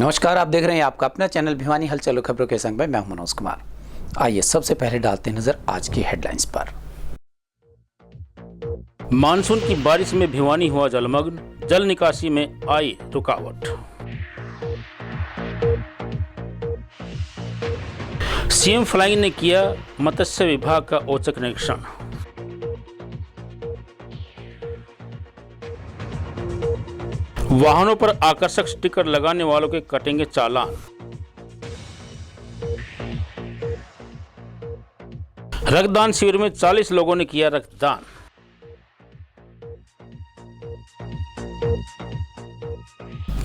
नमस्कार, आप देख रहे हैं आपका अपना चैनल भिवानी हलचल खबरों के संग में मैं हूं मनोज कुमार। आइए सबसे पहले डालते हैं नजर आज की हेडलाइंस पर। मानसून की बारिश में भिवानी हुआ जलमग्न, जल निकासी में आई रुकावट। सीएम फ्लाइंग ने किया मत्स्य विभाग का औचक निरीक्षण। वाहनों पर आकर्षक स्टिकर लगाने वालों के कटेंगे चालान। रक्तदान शिविर में 40 लोगों ने किया रक्तदान।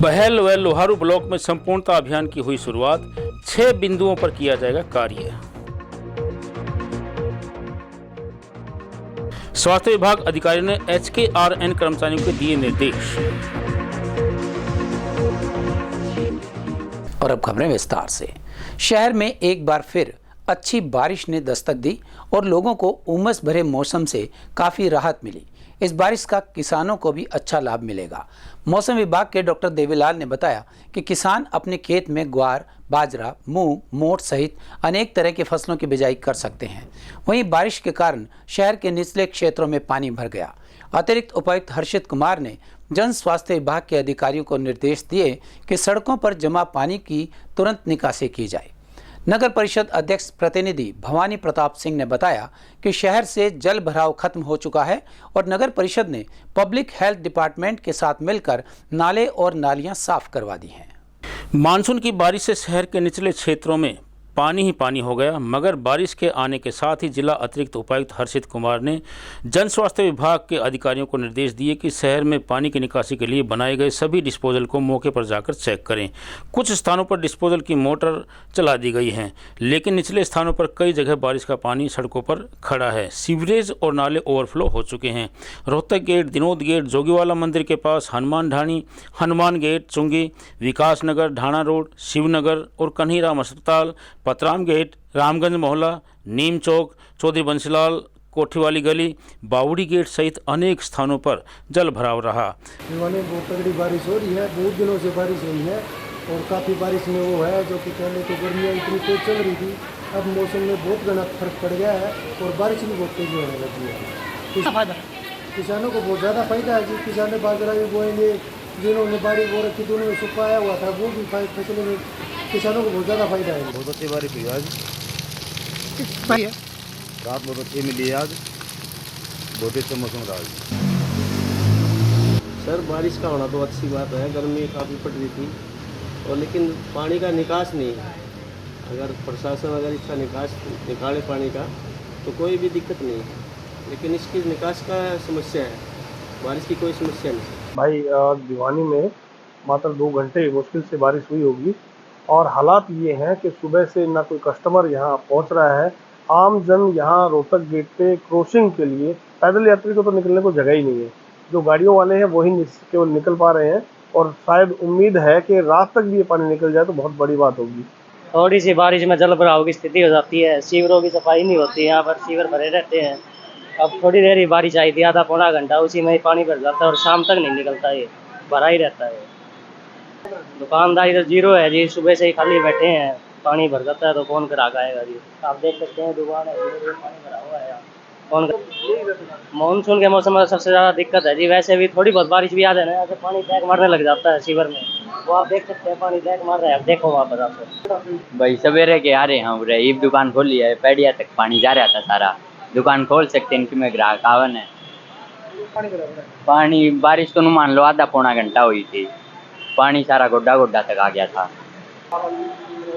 बहल व लोहारू ब्लॉक में संपूर्णता अभियान की हुई शुरुआत, 6 बिंदुओं पर किया जाएगा कार्य। स्वास्थ्य विभाग अधिकारियों ने HKRN कर्मचारियों को दिए निर्देश। और अब खबरें विस्तार से। शहर में एक बार फिर अच्छी बारिश ने दस्तक दी और लोगों को उमस भरे मौसम से काफ़ी राहत मिली। इस बारिश का किसानों को भी अच्छा लाभ मिलेगा। मौसम विभाग के डॉक्टर देवीलाल ने बताया कि किसान अपने खेत में ग्वार, बाजरा, मूंग, मोठ सहित अनेक तरह की फसलों की बिजाई कर सकते हैं। वहीं बारिश के कारण शहर के निचले क्षेत्रों में पानी भर गया। अतिरिक्त उपायुक्त हर्षित कुमार ने जन स्वास्थ्य विभाग के अधिकारियों को निर्देश दिए कि सड़कों पर जमा पानी की तुरंत निकासी की जाए। नगर परिषद अध्यक्ष प्रतिनिधि भवानी प्रताप सिंह ने बताया कि शहर से जल भराव खत्म हो चुका है और नगर परिषद ने पब्लिक हेल्थ डिपार्टमेंट के साथ मिलकर नाले और नालियां साफ करवा दी हैं। मानसून की बारिश से शहर के निचले क्षेत्रों में पानी ही पानी हो गया, मगर बारिश के आने के साथ ही जिला अतिरिक्त उपायुक्त हर्षित कुमार ने जन स्वास्थ्य विभाग के अधिकारियों को निर्देश दिए कि शहर में पानी की निकासी के लिए बनाए गए सभी डिस्पोजल को मौके पर जाकर चेक करें। कुछ स्थानों पर डिस्पोजल की मोटर चला दी गई हैं, लेकिन निचले स्थानों पर कई जगह बारिश का पानी सड़कों पर खड़ा है। सीवरेज और नाले ओवरफ्लो हो चुके हैं। रोहतक गेट, दिनोद गेट, जोगीवाला मंदिर के पास, हनुमान ढाणी, हनुमान गेट, चुंगी, विकास नगर, ढाणा रोड, शिवनगर और कन्हीराम अस्पताल, पतराम गेट, रामगंज मोहल्ला, नीम चौक, चौधरी बंसीलाल कोठी वाली गली, बावड़ी गेट सहित अनेक स्थानों पर जल भराव रहा। भिवानी में बहुत तगड़ी बारिश हो रही है, बहुत दिनों से बारिश हुई है और काफ़ी बारिश में वो है जो कि पहले तो गर्मियाँ इतनी तेज चल रही थी, अब मौसम में बहुत घना फर्क पड़ गया है और बारिश भी बहुत तेज़ी होने लगी है। किसानों को बहुत ज़्यादा फायदा है जी। किसान बाजरा भी बोएंगे, जिन्होंने बाड़ी बो रखी थी उन्होंने सुखाया हुआ था, वो भी फसलों में किसानों को बहुत ज़्यादा फायदा है। बहुत अच्छी बारिश हुई आज, रात बहुत अच्छी मिली आज, बहुत अच्छा मौसम रहा। सर बारिश का होना तो अच्छी बात है, गर्मी काफ़ी पड़ रही थी और लेकिन पानी का निकास नहीं है। अगर प्रशासन अगर इसका निकास निकाले पानी का तो कोई भी दिक्कत नहीं है, लेकिन इसकी निकास का समस्या है, बारिश की कोई समस्या नहीं। भाई भिवानी में मात्र 2 घंटे मुश्किल से बारिश हुई होगी और हालात ये हैं कि सुबह से ना कोई कस्टमर यहाँ पहुँच रहा है। आम जन यहाँ रोहतक गेट पे क्रॉसिंग के लिए पैदल यात्री को तो निकलने को जगह ही नहीं है। जो गाड़ियों वाले हैं वही केवल निकल पा रहे हैं और शायद उम्मीद है कि रात तक भी ये पानी निकल जाए तो बहुत बड़ी बात होगी। थोड़ी सी बारिश में जल भराव की स्थिति हो जाती है, सीवरों की सफाई नहीं होती, यहाँ पर सीवर भरे रहते हैं। अब थोड़ी देर ही बारिश आई थी, आधा पौना घंटा, उसी में ही पानी भर जाता है और शाम तक नहीं निकलता, ये भरा ही रहता है। दुकानदारी तो जीरो है जी, सुबह से ही खाली बैठे हैं, पानी भर जाता है तो कौन ग्राहक आएगा जी। आप देख सकते हैं दुकान है, पानी भरा हुआ है, कौन। मानसून के मौसम में सबसे ज़्यादा दिक्कत है जी। वैसे भी थोड़ी बहुत बारिश भी आ जाए ना, ऐसे पानी बैक मारने लग जाता है सीवर में, वो आप देख सकते हैं पानी बैक मार रहा है। देखो वहाँ पर आप भाई सवेरे के आ रहे हैं उरे ईब दुकान खोल लिया है, पैडिया तक पानी जा रहा था सारा, दुकान खोल सकते हैं, इनकी में ग्राहक आवन है। पानी बारिश तो मान लो आधा पौना घंटा हुई थी, पानी सारा गोड्डा गोड्डा तक आ गया था।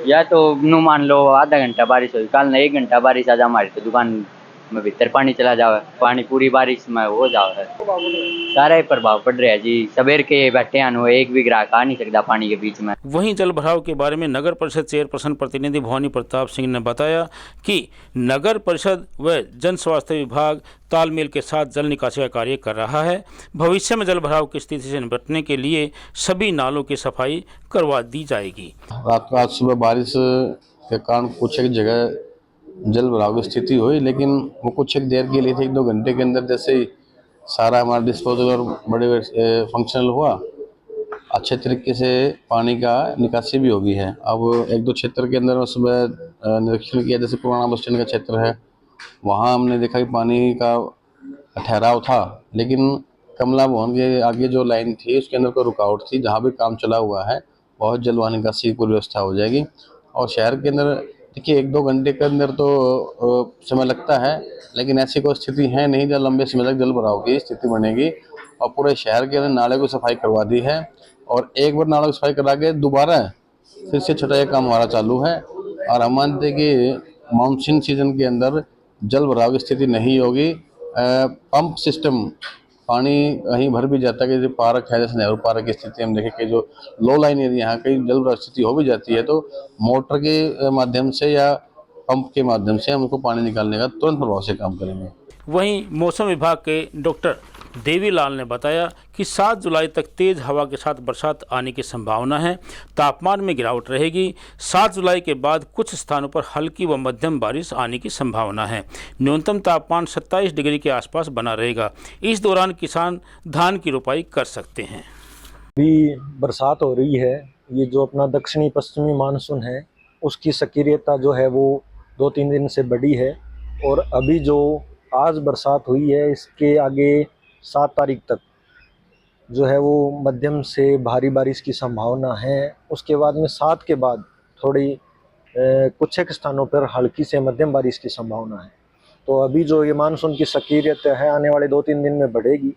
या तो नू मान लो आधा घंटा बारिश हुई, कल ना 1 घंटा बारिश आ जा हमारी तो दुकान में भीतर पानी चला जाओ, पानी पूरी बारिश में हो जाओ है, सारा ही प्रभाव पड़ रहा है जी। सवेर के बैठे हैं, एक भी ग्राहक आ नहीं सकता पानी के बीच में। वहीं जल भराव के बारे में नगर परिषद चेयरपर्सन प्रतिनिधि भवानी प्रताप सिंह ने बताया कि नगर परिषद व जन स्वास्थ्य विभाग तालमेल के साथ जल निकासी का कार्य कर रहा है। भविष्य में जल भराव की स्थिति से निपटने के लिए सभी नालों की सफाई करवा दी जाएगी। रात सुबह बारिश के कारण कुछ एक जगह जल भराव की स्थिति हुई, लेकिन वो कुछ एक देर के लिए थे, 1-2 घंटे के अंदर जैसे ही सारा हमारा डिस्पोजल और बड़े फंक्शनल हुआ अच्छे तरीके से पानी का निकासी भी होगी है। अब एक दो क्षेत्र के अंदर सुबह निरीक्षण किया, जैसे पुराना बस स्टैंड का क्षेत्र है, वहाँ हमने देखा कि पानी का ठहराव था, लेकिन कमला भवन के आगे जो लाइन थी उसके अंदर कोई रुकावट थी। जहाँ भी काम चला हुआ है बहुत जल्द वहाँ निकासी की पूरी व्यवस्था हो जाएगी। और शहर के अंदर देखिए 1-2 घंटे के अंदर तो समय लगता है, लेकिन ऐसी कोई स्थिति है नहीं जहाँ लंबे समय तक जल भराव की स्थिति बनेगी। और पूरे शहर के अंदर नाले को सफाई करवा दी है, और एक बार नाले को सफाई करा के दोबारा फिर से छटाई का काम हमारा चालू है। और हम मानते हैं कि मानसून सीजन के अंदर जल भराव की स्थिति नहीं होगी। पंप सिस्टम पानी कहीं भर भी जाता है कि जो पार्क है, जैसे नेहरू पार्क की स्थिति हम देखें कि जो लो लाइन एरिया यहाँ कहीं जल भराव स्थिति हो भी जाती है, तो मोटर के माध्यम से या पंप के माध्यम से हम उसको पानी निकालने का तुरंत प्रभाव से काम करेंगे। वहीं मौसम विभाग के डॉक्टर देवीलाल ने बताया कि 7 जुलाई तक तेज हवा के साथ बरसात आने की संभावना है। तापमान में गिरावट रहेगी। 7 जुलाई के बाद कुछ स्थानों पर हल्की व मध्यम बारिश आने की संभावना है। न्यूनतम तापमान 27 डिग्री के आसपास बना रहेगा। इस दौरान किसान धान की रोपाई कर सकते हैं। भी बरसात हो रही है। ये जो अपना दक्षिणी पश्चिमी मानसून है उसकी सक्रियता जो है वो 2-3 दिन से बढ़ी है, और अभी जो आज बरसात हुई है इसके आगे 7 तारीख तक जो है वो मध्यम से भारी बारिश की संभावना है। उसके बाद में 7 के बाद थोड़ी कुछ एक स्थानों पर हल्की से मध्यम बारिश की संभावना है। तो अभी जो ये मानसून की सक्रियता है आने वाले 2-3 दिन में बढ़ेगी।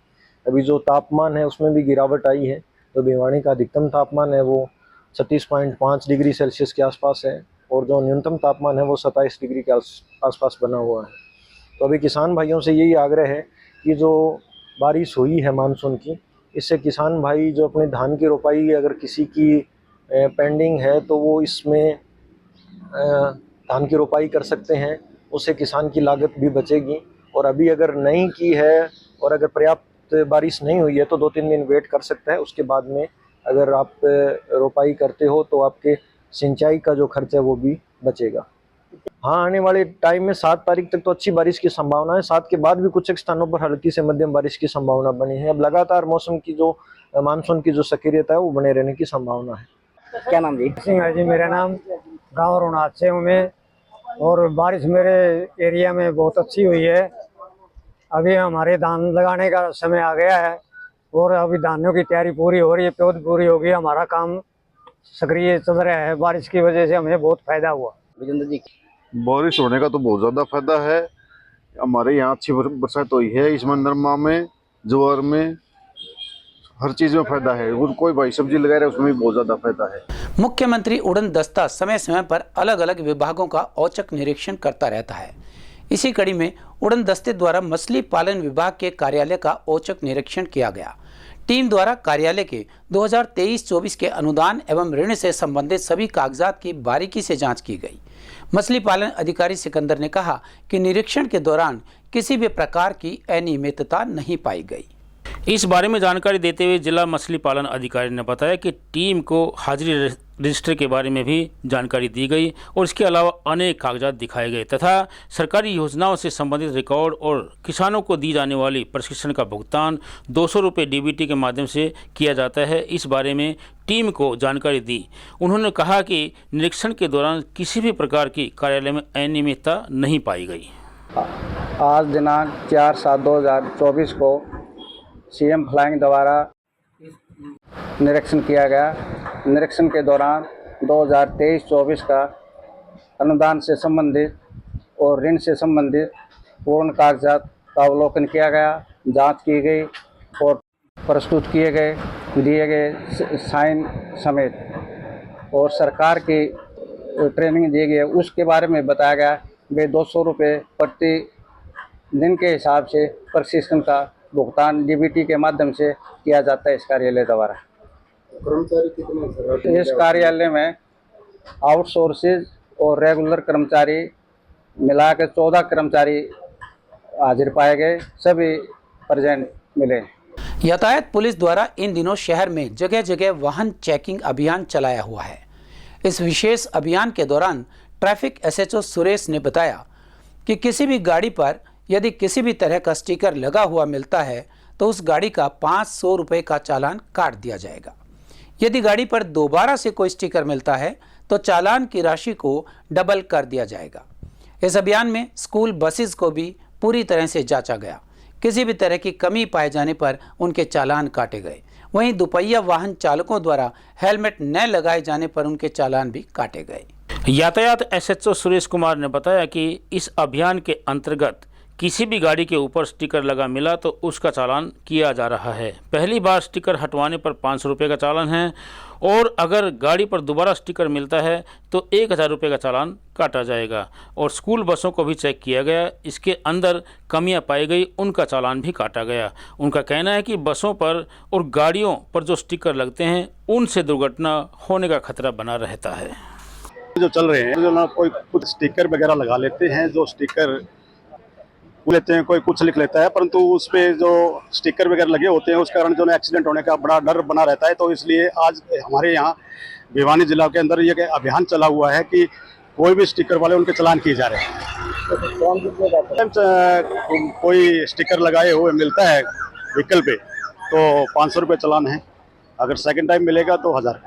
अभी जो तापमान है उसमें भी गिरावट आई है। तो भिवानी का अधिकतम तापमान है वो 36.5 डिग्री सेल्सियस के आसपास है, और जो न्यूनतम तापमान है वो 27 डिग्री के आसपास बना हुआ है। तो अभी किसान भाइयों से यही आग्रह है कि जो बारिश हुई है मानसून की, इससे किसान भाई जो अपने धान की रोपाई अगर किसी की पेंडिंग है तो वो इसमें धान की रोपाई कर सकते हैं। उससे किसान की लागत भी बचेगी। और अभी अगर नहीं की है और अगर पर्याप्त बारिश नहीं हुई है तो 2-3 दिन वेट कर सकता है। उसके बाद में अगर आप रोपाई करते हो तो आपके सिंचाई का जो खर्च है वो भी बचेगा। हाँ, आने वाले टाइम में 7 तारीख तक तो अच्छी बारिश की संभावना है। 7 के बाद भी कुछ एक स्थानों पर हल्की से मध्यम बारिश की संभावना बनी है। अब लगातार मौसम की जो मानसून की जो सक्रियता है वो बने रहने की संभावना है। क्या नाम जी? सिंह है जी मेरा नाम। गाँव रोनाथ से हूँ मैं, और बारिश मेरे एरिया में बहुत अच्छी हुई है। अभी हमारे धान लगाने का समय आ गया है, और अभी धानों की तैयारी पूरी हो रही है, पौध पूरी होगी। हमारा काम सक्रिय चल रहा है। बारिश की वजह से हमें बहुत फायदा हुआ। विजेंद्र जी, बारिश होने का तो बहुत ज़्यादा फायदा है। हमारे यहाँ अच्छी बरसात हुई है। इसमें नरमा में, ज्वार में, हर चीज़ में फायदा है। कोई भाई सब्जी लगा रहा है उसमें भी बहुत ज़्यादा फायदा है। मुख्यमंत्री उड़न दस्ता समय समय पर अलग अलग विभागों का औचक निरीक्षण करता रहता है। इसी कड़ी में उड़न दस्ते द्वारा मछली पालन विभाग के कार्यालय का औचक निरीक्षण किया गया। टीम द्वारा कार्यालय के 2023-24 के अनुदान एवं ऋण से संबंधित सभी कागजात की बारीकी से जांच की गई। मछली पालन अधिकारी सिकंदर ने कहा कि निरीक्षण के दौरान किसी भी प्रकार की अनियमितता नहीं पाई गई। इस बारे में जानकारी देते हुए जिला मछली पालन अधिकारी ने बताया कि टीम को हाजिरी रजिस्टर के बारे में भी जानकारी दी गई, और इसके अलावा अनेक कागजात दिखाए गए तथा सरकारी योजनाओं से संबंधित रिकॉर्ड और किसानों को दी जाने वाली प्रशिक्षण का भुगतान 200 रुपये DBT के माध्यम से किया जाता है। इस बारे में टीम को जानकारी दी। उन्होंने कहा कि निरीक्षण के दौरान किसी भी प्रकार की कार्यालय में अनियमितता नहीं पाई गई। आज दिनांक 4/7/2024 को CM फ्लाइंग द्वारा निरीक्षण किया गया। निरीक्षण के दौरान 2023-24 का अनुदान से संबंधित और ऋण से संबंधित पूर्ण कागजात का अवलोकन किया गया, जांच की गई और प्रस्तुत किए गए, दिए गए साइन समेत, और सरकार की ट्रेनिंग दी गई। उसके बारे में बताया गया वे 200 रुपये प्रति दिन के हिसाब से प्रशिक्षण का भुगतान DBT के माध्यम से किया जाता है इस कार्यालय द्वारा। कर्मचारी कितने? इस कार्यालय में आउटसोर्सेज और रेगुलर कर्मचारी मिलाकर 14 कर्मचारी हाजिर पाए गए, सभी प्रेजेंट मिले। यातायात पुलिस द्वारा इन दिनों शहर में जगह जगह वाहन चेकिंग अभियान चलाया हुआ है। इस विशेष अभियान के दौरान ट्रैफिक SHO सुरेश ने बताया कि किसी भी गाड़ी पर यदि किसी भी तरह का स्टिकर लगा हुआ मिलता है तो उस गाड़ी का 500 रुपये का चालान काट दिया जाएगा। यदि गाड़ी पर दोबारा से कोई स्टिकर मिलता है तो चालान की राशि को डबल कर दिया जाएगा। इस अभियान में स्कूल बसेस को भी पूरी तरह से जांचा गया। किसी भी तरह की कमी पाए जाने पर उनके चालान काटे गए। वहीं दुपहिया वाहन चालकों द्वारा हेलमेट न लगाए जाने पर उनके चालान भी काटे गए। यातायात एसएचओ सुरेश कुमार ने बताया कि इस अभियान के अंतर्गत किसी भी गाड़ी के ऊपर स्टिकर लगा मिला तो उसका चालान किया जा रहा है। पहली बार स्टिकर हटवाने पर 500 रुपये का चालान है और अगर गाड़ी पर दोबारा स्टिकर मिलता है तो 1000 रुपये का चालान काटा जाएगा। और स्कूल बसों को भी चेक किया गया, इसके अंदर कमियां पाई गई, उनका चालान भी काटा गया। उनका कहना है कि बसों पर और गाड़ियों पर जो स्टिकर लगते हैं उनसे दुर्घटना होने का खतरा बना रहता है। जो चल रहे हैं जो ना कोई कुछ स्टिकर वगैरह लगा लेते हैं, जो स्टिकर लेते हैं, कोई कुछ लिख लेता है, परंतु उस पे जो स्टिकर वगैरह लगे होते हैं उस कारण जो है एक्सीडेंट होने का बड़ा डर बना रहता है। तो इसलिए आज हमारे यहाँ भिवानी जिला के अंदर ये अभियान चला हुआ है कि कोई भी स्टिकर वाले उनके चालान किए जा रहे हैं। कोई स्टिकर लगाए हुए मिलता है व्हीकल पे तो 500 रुपये चालान है, अगर सेकंड टाइम मिलेगा तो 1000।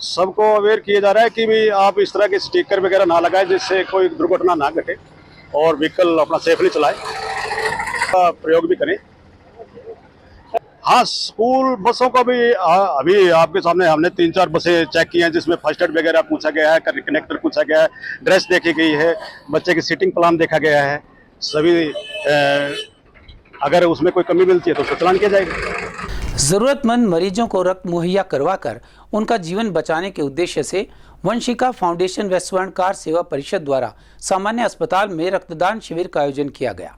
सबको अवेयर किया जा रहा है कि भी आप इस तरह के स्टिकर वगैरह ना लगाएं जिससे कोई दुर्घटना ना घटे और व्हीकल अपना सेफली चलाएं, प्रयोग भी करें। हाँ, स्कूल बसों का भी अभी आपके सामने हमने 3-4 बसें चेक की हैं जिसमें फर्स्ट एड वगैरह पूछा गया है, कनेक्टर पूछा गया है, ड्रेस देखी गई है, बच्चे की सीटिंग प्लान देखा गया है। सभी अगर उसमें कोई कमी मिलती है तो उसको चालान किया जाएगा। जरूरतमंद मरीजों को रक्त मुहैया करवाकर उनका जीवन बचाने के उद्देश्य से वंशिका फाउंडेशन व स्वर्णकार सेवा परिषद द्वारा सामान्य अस्पताल में रक्तदान शिविर का आयोजन किया गया।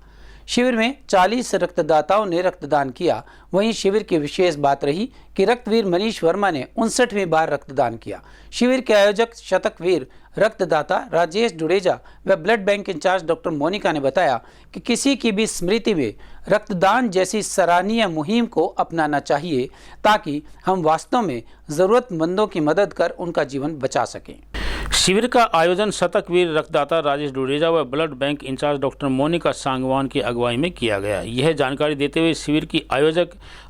शिविर में 40 रक्तदाताओं ने रक्तदान किया। वहीं शिविर की विशेष बात रही कि रक्तवीर मनीष वर्मा ने 59वीं बार रक्तदान किया। शिविर के आयोजक शतकवीर रक्तदाता राजेश डुडेजा व blood bank incharge doctor Monika ने बताया कि किसी की भी स्मृति में रक्तदान जैसी सराहनीय मुहिम को अपनाना चाहिए ताकि हम वास्तव में जरूरतमंदों की मदद कर उनका जीवन बचा सकें। शिविर का आयोजन शतकवीर रक्तदाता राजेश डुडेजा व blood bank incharge doctor Monika Sangwan की अगुवाई में किया गया। यह जानकारी देते हुए शिविर की आयोजक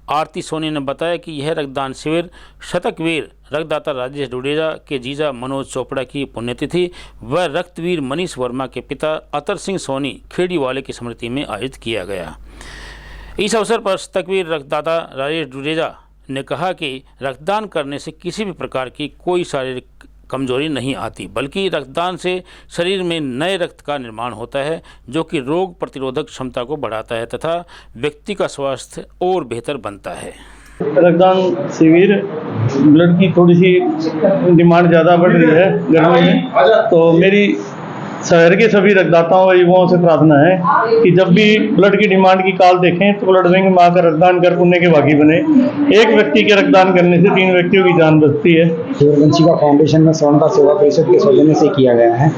आरती सोनी ने बताया कि यह रक्तदान शिविर शतकवीर रक्तदाता राजेश डुडेजा के जीजा मनोज चोपड़ा की पुण्यतिथि व रक्तवीर मनीष वर्मा के पिता अतर सिंह सोनी खेड़ी वाले की स्मृति में आयोजित किया गया। इस अवसर पर शतकवीर रक्तदाता राजेश डुडेजा ने कहा कि रक्तदान करने से किसी भी प्रकार की कोई शारीरिक कमजोरी नहीं आती, बल्कि रक्तदान से शरीर में नए रक्त का निर्माण होता है जो कि रोग प्रतिरोधक क्षमता को बढ़ाता है तथा व्यक्ति का स्वास्थ्य और बेहतर बनता है। रक्तदान शिविर ब्लड की थोड़ी सी डिमांड ज़्यादा बढ़ रही है गर्मी में, तो मेरी शहर के सभी रक्तदाताओं व युवाओं से प्रार्थना है कि जब भी ब्लड की डिमांड की कॉल देखें तो ब्लड बैंक में आकर रक्तदान कर पुण्य के भागी बने। एक व्यक्ति के रक्तदान करने से 3 व्यक्तियों की जान बचती है। वंशिका फाउंडेशन में स्वर्णकार सेवा परिषद के सौजन्य से किया गया है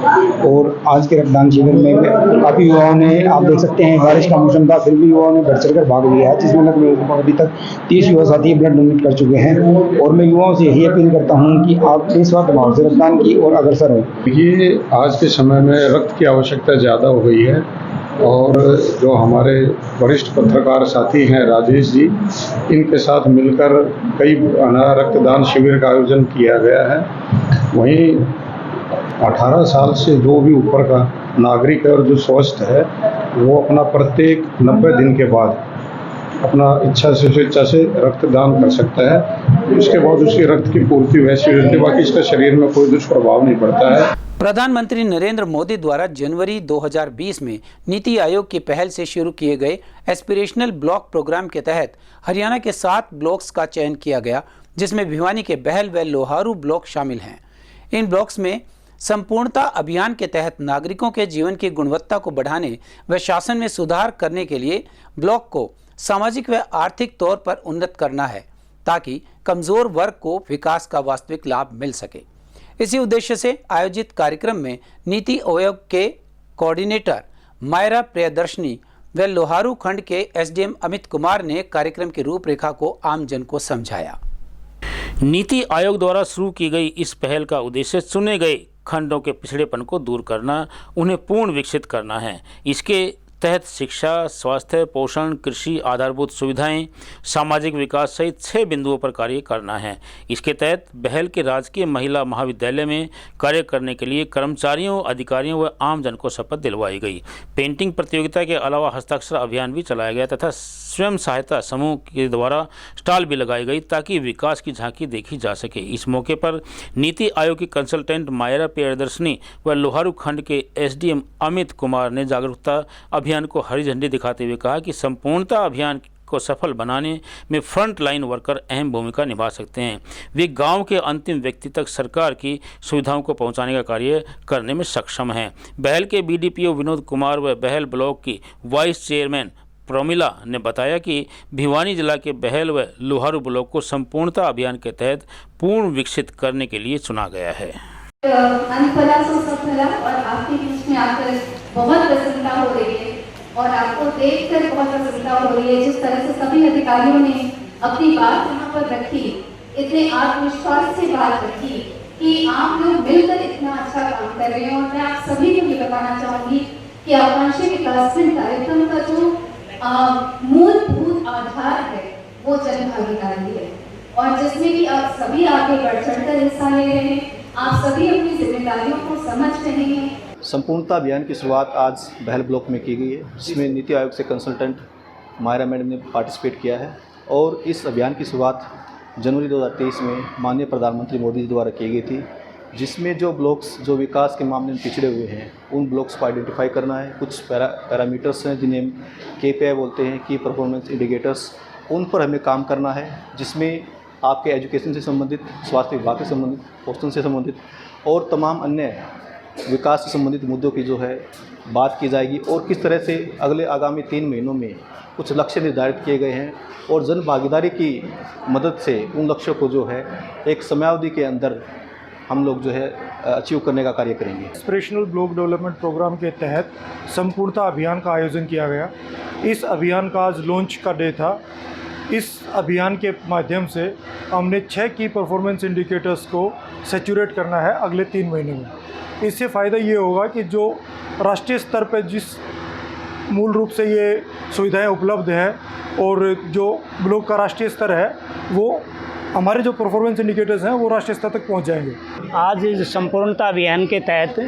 और आज के रक्तदान शिविर में काफ़ी युवाओं ने, आप देख सकते हैं बारिश का मौसम था फिर भी युवाओं ने बढ़ चढ़ कर भाग लिया है, जिसमें लगभग अभी तक 30 युवा साथी ब्लड डोनेट कर चुके हैं। और मैं युवाओं से यही अपील करता हूँ कि आप निस्वार्थ भाव से रक्तदान की ओर अग्रसर हों। ये आज के समय में रक्त की आवश्यकता ज़्यादा हो गई है और जो हमारे वरिष्ठ पत्रकार साथी हैं राजेश जी, इनके साथ मिलकर कई रक्तदान शिविर का आयोजन किया गया है। वहीं 18 साल से जो भी ऊपर का नागरिक है और जो स्वस्थ है वो अपना प्रत्येक 90 दिन के बाद अपना इच्छा से स्वेच्छा से रक्तदान कर सकता है। उसके बाद उसकी रक्त की पूर्ति वैसी रहती है, बाकी इसका शरीर में कोई दुष्प्रभाव नहीं पड़ता है। प्रधानमंत्री नरेंद्र मोदी द्वारा जनवरी 2020 में नीति आयोग की पहल से शुरू किए गए एस्पिरेशनल ब्लॉक प्रोग्राम के तहत हरियाणा के 7 ब्लॉक्स का चयन किया गया, जिसमें भिवानी के बहल व लोहारू ब्लॉक शामिल हैं। इन ब्लॉक्स में संपूर्णता अभियान के तहत नागरिकों के जीवन की गुणवत्ता को बढ़ाने व शासन में सुधार करने के लिए ब्लॉक को सामाजिक व आर्थिक तौर पर उन्नत करना है ताकि कमजोर वर्ग को विकास का वास्तविक लाभ मिल सके। इसी उद्देश्य से आयोजित कार्यक्रम में नीति आयोग के कोऑर्डिनेटर मायरा प्रियदर्शनी व लोहारू खंड के एसडीएम अमित कुमार ने कार्यक्रम की रूपरेखा को आमजन को समझाया। नीति आयोग द्वारा शुरू की गई इस पहल का उद्देश्य चुने गए खंडों के पिछड़ेपन को दूर करना, उन्हें पूर्ण विकसित करना है। इसके तहत शिक्षा, स्वास्थ्य, पोषण, कृषि, आधारभूत सुविधाएं, सामाजिक विकास सहित 6 बिंदुओं पर कार्य करना है। इसके तहत बहल के राजकीय महिला महाविद्यालय में कार्य करने के लिए कर्मचारियों, अधिकारियों व आमजन को शपथ दिलवाई गई। पेंटिंग प्रतियोगिता के अलावा हस्ताक्षर अभियान भी चलाया गया तथा स्वयं सहायता समूह के द्वारा स्टॉल भी लगाई गई ताकि विकास की झांकी देखी जा सके। इस मौके पर नीति आयोग की कंसल्टेंट मायरा प्रियदर्शनी व लोहारू खंड के एसडीएम अमित कुमार ने जागरूकता अभियान को हरी झंडी दिखाते हुए कहा कि संपूर्णता अभियान को सफल बनाने में फ्रंट लाइन वर्कर अहम भूमिका निभा सकते हैं। वे गांव के अंतिम व्यक्ति तक सरकार की सुविधाओं को पहुंचाने का कार्य करने में सक्षम हैं। बहल के बीडीपीओ विनोद कुमार व बहल ब्लॉक की वाइस चेयरमैन प्रमिला ने बताया कि भिवानी जिला के बहल व लोहारू ब्लॉक को संपूर्णता अभियान के तहत पूर्ण विकसित करने के लिए चुना गया है। और आपके बीच में आकर बहुत प्रसन्नता हो रही है और आपको देखकर बहुत प्रसन्नता हो रही है। जिस तरह से सभी अधिकारियों ने अपनी बात यहाँ पर रखी, इतने आत्मविश्वास से बात रखी कि आप लोग मिलकर इतना अच्छा काम कर रहे हैं। और मैं आप सभी को ये बताना चाहूँगी कि आकांक्षी विकासखंड कार्यक्रम का जो मूलभूत आधार है वो जन भागीदारी है और जिसमें कि आप सभी आगे बढ़ चढ़कर हिस्सा ले रहे हैं। आप सभी अपनी जिम्मेदारियों को समझ रहे हैं। संपूर्णता अभियान की शुरुआत आज बहल ब्लॉक में की गई है, जिसमें नीति आयोग से कंसल्टेंट मायरा मैडम ने पार्टिसिपेट किया है। और इस अभियान की शुरुआत जनवरी 2023 में माननीय प्रधानमंत्री मोदी जी द्वारा की गई थी, जिसमें जो ब्लॉक्स जो विकास के मामले में पिछड़े हुए हैं उन ब्लॉक्स को आइडेंटिफाई करना है। कुछ पैरामीटर्स हैं जिन्हें KPI बोलते हैं, की परफॉर्मेंस इंडिकेटर्स, उन पर हमें काम करना है, जिसमें आपके एजुकेशन से संबंधित, स्वास्थ्य विभाग से संबंधित, पोषण से संबंधित और तमाम अन्य विकास से संबंधित मुद्दों की जो है बात की जाएगी। और किस तरह से अगले आगामी 3 महीनों में कुछ लक्ष्य निर्धारित किए गए हैं और जन भागीदारी की मदद से उन लक्ष्यों को जो है एक समयावधि के अंदर हम लोग जो है अचीव करने का कार्य करेंगे। इंस्पिरेशनल ब्लॉक डेवलपमेंट प्रोग्राम के तहत संपूर्णता अभियान का आयोजन किया गया। इस अभियान का आज लॉन्च का डे था। इस अभियान के माध्यम से हमने 6 की परफॉर्मेंस इंडिकेटर्स को सैचुरेट करना है अगले 3 महीने में। इससे फ़ायदा ये होगा कि जो राष्ट्रीय स्तर पर जिस मूल रूप से ये सुविधाएं उपलब्ध हैं और जो ब्लॉक का राष्ट्रीय स्तर है वो हमारे जो परफॉर्मेंस इंडिकेटर्स हैं वो राष्ट्रीय स्तर तक पहुंच जाएंगे। आज इस संपूर्णता अभियान के तहत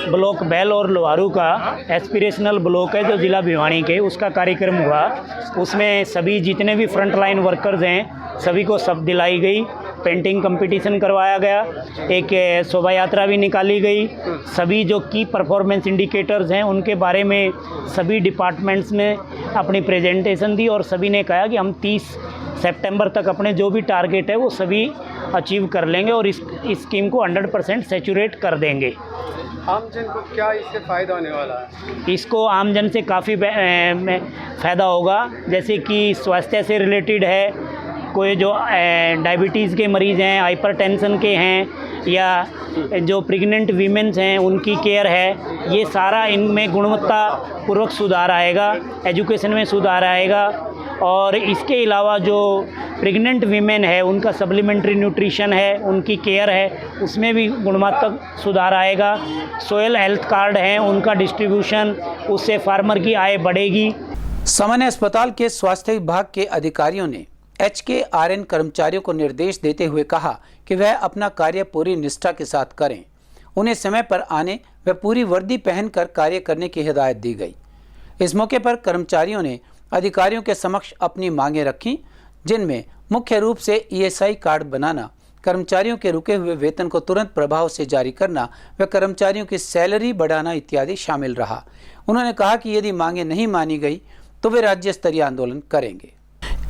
ब्लॉक बैल और लोहारू का एस्पिरेशनल ब्लॉक है जो जिला भिवानी के, उसका कार्यक्रम हुआ। उसमें सभी जितने भी फ्रंट लाइन वर्कर्स हैं सभी को शपथ दिलाई गई, पेंटिंग कंपटीशन करवाया गया, एक शोभा यात्रा भी निकाली गई। सभी जो की परफॉर्मेंस इंडिकेटर्स हैं उनके बारे में सभी डिपार्टमेंट्स ने अपनी प्रेजेंटेशन दी और सभी ने कहा कि हम 30 सितंबर तक अपने जो भी टारगेट है वो सभी अचीव कर लेंगे और इस स्कीम को 100% सैचुरेट कर देंगे। आमजन को क्या इससे फ़ायदा होने वाला है? इसको आमजन से काफ़ी फ़ायदा होगा, जैसे कि स्वास्थ्य से रिलेटेड है, कोई जो डायबिटीज़ के मरीज़ हैं, हाइपरटेंशन के हैं या जो प्रेग्नेंट वीमेंस हैं उनकी केयर है, ये सारा इनमें गुणवत्तापूर्वक सुधार आएगा, एजुकेशन में सुधार आएगा। और इसके अलावा जो प्रेग्नेंट वीमेन है उनका सप्लीमेंट्री न्यूट्रिशन है, उनकी केयर है, उसमें भी गुणवत्ता सुधार आएगा। सोयल हेल्थ कार्ड हैं उनका डिस्ट्रीब्यूशन, उससे फार्मर की आय बढ़ेगी। सामान्य अस्पताल के स्वास्थ्य विभाग के अधिकारियों ने HKRN कर्मचारियों को निर्देश देते हुए कहा कि वह अपना कार्य पूरी निष्ठा के साथ करें। उन्हें समय पर आने व पूरी वर्दी पहनकर कार्य करने की हिदायत दी गई। इस मौके पर कर्मचारियों ने अधिकारियों के समक्ष अपनी मांगें रखीं, जिनमें मुख्य रूप से ESI कार्ड बनाना, कर्मचारियों के रुके हुए वेतन को तुरंत प्रभाव से जारी करना व कर्मचारियों की सैलरी बढ़ाना इत्यादि शामिल रहा। उन्होंने कहा कि यदि मांगें नहीं मानी गई तो वे राज्य स्तरीय आंदोलन करेंगे।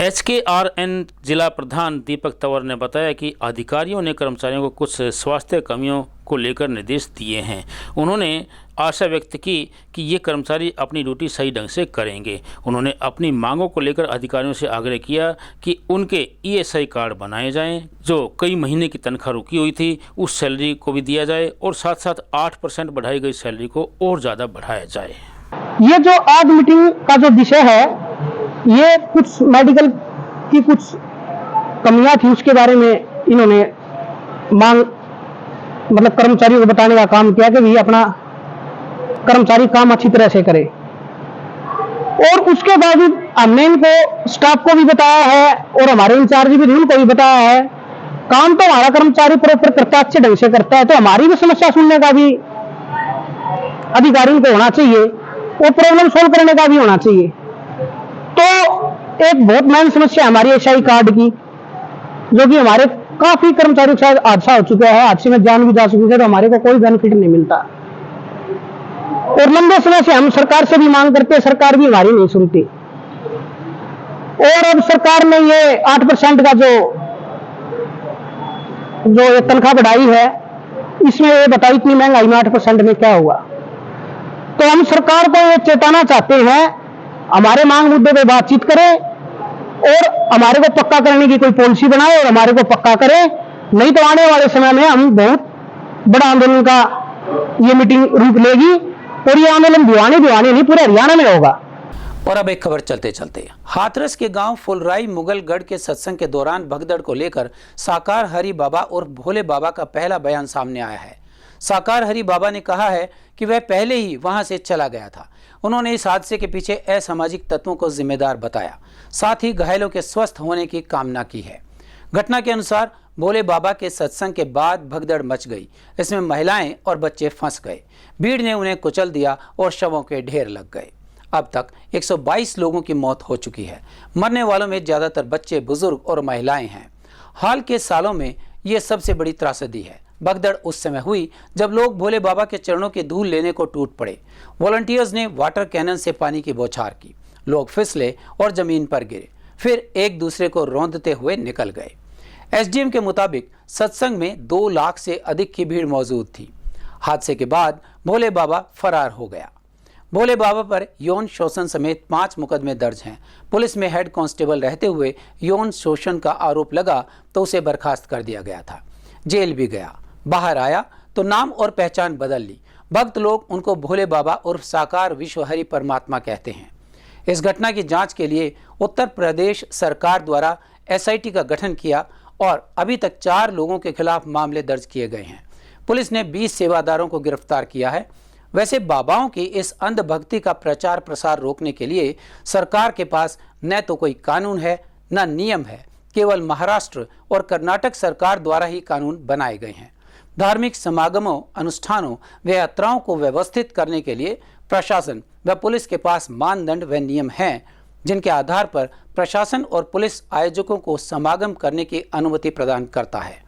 HKRN जिला प्रधान दीपक तंवर ने बताया कि अधिकारियों ने कर्मचारियों को कुछ स्वास्थ्य कमियों को लेकर निर्देश दिए हैं। उन्होंने आशा व्यक्त की कि ये कर्मचारी अपनी ड्यूटी सही ढंग से करेंगे। उन्होंने अपनी मांगों को लेकर अधिकारियों से आग्रह किया कि उनके ESI कार्ड बनाए जाएं, जो कई महीने की तनख्वाह रुकी हुई थी उस सैलरी को भी दिया जाए और साथ साथ 8% बढ़ाई गई सैलरी को और ज़्यादा बढ़ाया जाए। ये जो आज मीटिंग का जो विषय है, ये कुछ मेडिकल की कुछ कमियां थी, उसके बारे में इन्होंने मांग मतलब कर्मचारियों को बताने का काम किया कि भी अपना कर्मचारी काम अच्छी तरह से करे। और उसके बावजूद हमने इनको स्टाफ को भी बताया है और हमारे इंचार्ज भी उनको भी बताया है। काम तो हमारा कर्मचारी प्रॉपर करता है, अच्छे ढंग से करता है, तो हमारी भी समस्या सुनने का भी अधिकारी को होना चाहिए और प्रॉब्लम सोल्व करने का भी होना चाहिए। तो एक बहुत मेन समस्या हमारी एसआई कार्ड की, जो कि हमारे काफी कर्मचारियों के साथ हादसा हो चुका है, हादसे में जान भी जा चुकी है, तो हमारे को कोई बेनिफिट नहीं मिलता। और लंबे समय से हम सरकार से भी मांग करते हैं, सरकार भी हमारी नहीं सुनती। और अब सरकार ने ये 8% का जो ये तनख्वाह बढ़ाई है, इसमें ये बताइए इतनी महंगाई में 8% में क्या हुआ। तो हम सरकार को ये चेताना चाहते हैं, हमारे मांग मुद्दे पे बातचीत करें और हमारे को पक्का करने की कोई पॉलिसी बनाए और हमारे को पक्का करें, नहीं तो आने वाले समय में हम बहुत बड़ा आंदोलन का ये मीटिंग रूप लेगी और ये आंदोलन भिवानी नहीं पूरे हरियाणा में होगा। और अब एक खबर चलते चलते, हाथरस के गांव फुलराई मुगलगढ़ के सत्संग के दौरान भगदड़ को लेकर साकार हरि बाबा और भोले बाबा का पहला बयान सामने आया है। साकार हरि बाबा ने कहा है कि वह पहले ही वहां से चला गया था। उन्होंने इस हादसे के पीछे असामाजिक तत्वों को जिम्मेदार बताया, साथ ही घायलों के स्वस्थ होने की कामना की है। घटना के अनुसार भोले बाबा के सत्संग के बाद भगदड़ मच गई। इसमें महिलाएं और बच्चे फंस गए, भीड़ ने उन्हें कुचल दिया और शवों के ढेर लग गए। अब तक 122 लोगों की मौत हो चुकी है। मरने वालों में ज्यादातर बच्चे, बुजुर्ग और महिलाएं हैं। हाल के सालों में ये सबसे बड़ी त्रासदी है। भगदड़ उस समय हुई जब लोग भोले बाबा के चरणों की धूल लेने को टूट पड़े। वॉलंटियर्स ने वाटर कैनन से पानी की बौछार की, लोग फिसले और जमीन पर गिरे, फिर एक दूसरे को रौंदते हुए निकल गए। एसडीएम के मुताबिक सत्संग में 2 लाख से अधिक की भीड़ मौजूद थी। हादसे के बाद भोले बाबा फरार हो गया। भोले बाबा पर यौन शोषण समेत 5 मुकदमे दर्ज हैं। पुलिस में हेड कांस्टेबल रहते हुए यौन शोषण का आरोप लगा तो उसे बर्खास्त कर दिया गया था। जेल भी गया, बाहर आया तो नाम और पहचान बदल ली। भक्त लोग उनको भोले बाबा और साकार विश्व हरि परमात्मा कहते हैं। इस घटना की जांच के लिए उत्तर प्रदेश सरकार द्वारा एसआईटी का गठन किया और अभी तक 4 लोगों के खिलाफ मामले दर्ज किए गए हैं। पुलिस ने 20 सेवादारों को गिरफ्तार किया है। वैसे बाबाओं की इस अंधभक्ति का प्रचार प्रसार रोकने के लिए सरकार के पास न तो कोई कानून है न नियम है। केवल महाराष्ट्र और कर्नाटक सरकार द्वारा ही कानून बनाए गए हैं। धार्मिक समागमों, अनुष्ठानों व यात्राओं को व्यवस्थित करने के लिए प्रशासन व पुलिस के पास मानदंड व नियम हैं, जिनके आधार पर प्रशासन और पुलिस आयोजकों को समागम करने की अनुमति प्रदान करता है।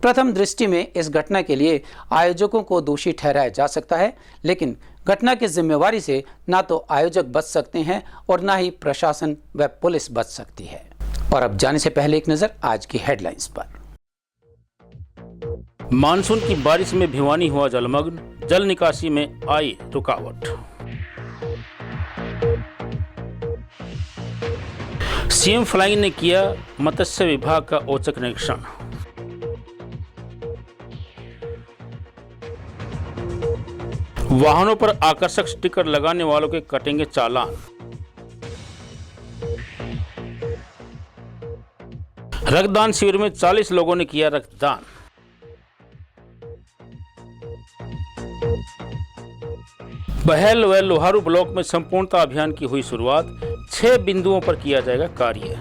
प्रथम दृष्टि में इस घटना के लिए आयोजकों को दोषी ठहराया जा सकता है, लेकिन घटना की जिम्मेवारी से ना तो आयोजक बच सकते हैं और ना ही प्रशासन व पुलिस बच सकती है। और अब जाने से पहले एक नजर आज की हेडलाइंस पर। मानसून की बारिश में भिवानी हुआ जलमग्न, जल निकासी में आई रुकावट। सीएम फ्लाइंग ने किया मत्स्य विभाग का औचक निरीक्षण। वाहनों पर आकर्षक स्टिकर लगाने वालों के कटेंगे चालान। रक्तदान शिविर में 40 लोगों ने किया रक्तदान। बहल व लोहारू ब्लॉक में संपूर्णता अभियान की हुई शुरुआत। 6 बिंदुओं पर किया जाएगा कार्य।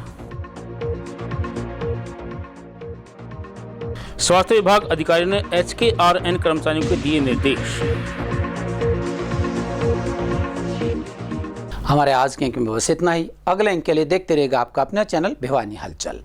स्वास्थ्य विभाग अधिकारियों ने HKRN कर्मचारियों को दिए निर्देश। हमारे आज के अंक में बस इतना ही। अगले अंक के लिए देखते रहेगा आपका अपना चैनल भिवानी हलचल।